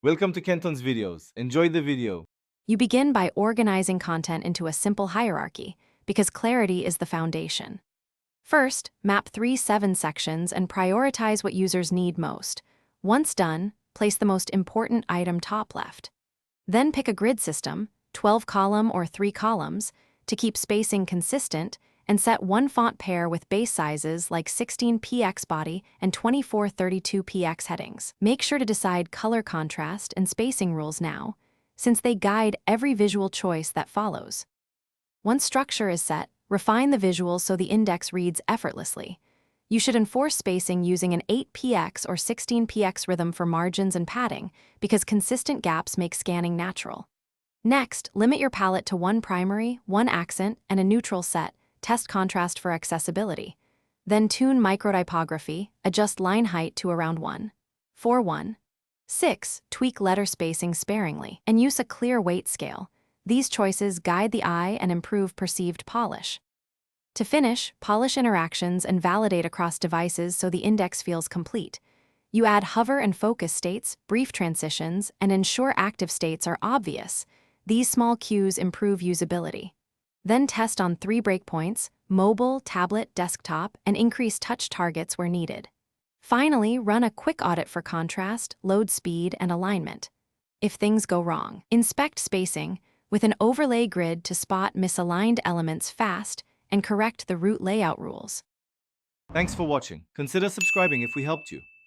Welcome to Kenton's videos. Enjoy the video. You begin by organizing content into a simple hierarchy, because clarity is the foundation. First, map 3-7 sections and prioritize what users need most. Once done, place the most important item top left. Then pick a grid system, 12-column or 3 columns, to keep spacing consistent, and set one font pair with base sizes like 16px body and 2432px headings. Make sure to decide color contrast and spacing rules now, since they guide every visual choice that follows. Once structure is set, refine the visuals so the index reads effortlessly. You should enforce spacing using an 8px or 16px rhythm for margins and padding, because consistent gaps make scanning natural. Next, limit your palette to one primary, one accent, and a neutral set. Test contrast for accessibility. Then tune microtypography, adjust line height to around 1:1. 6. Tweak letter spacing sparingly, and use a clear weight scale. These choices guide the eye and improve perceived polish. To finish, polish interactions and validate across devices so the index feels complete. You add hover and focus states, brief transitions, and ensure active states are obvious. These small cues improve usability. Then test on 3 breakpoints: mobile, tablet, desktop, and increase touch targets where needed. Finally, run a quick audit for contrast, load speed, and alignment. If things go wrong, inspect spacing with an overlay grid to spot misaligned elements fast and correct the root layout rules. Thanks for watching. Consider subscribing if we helped you.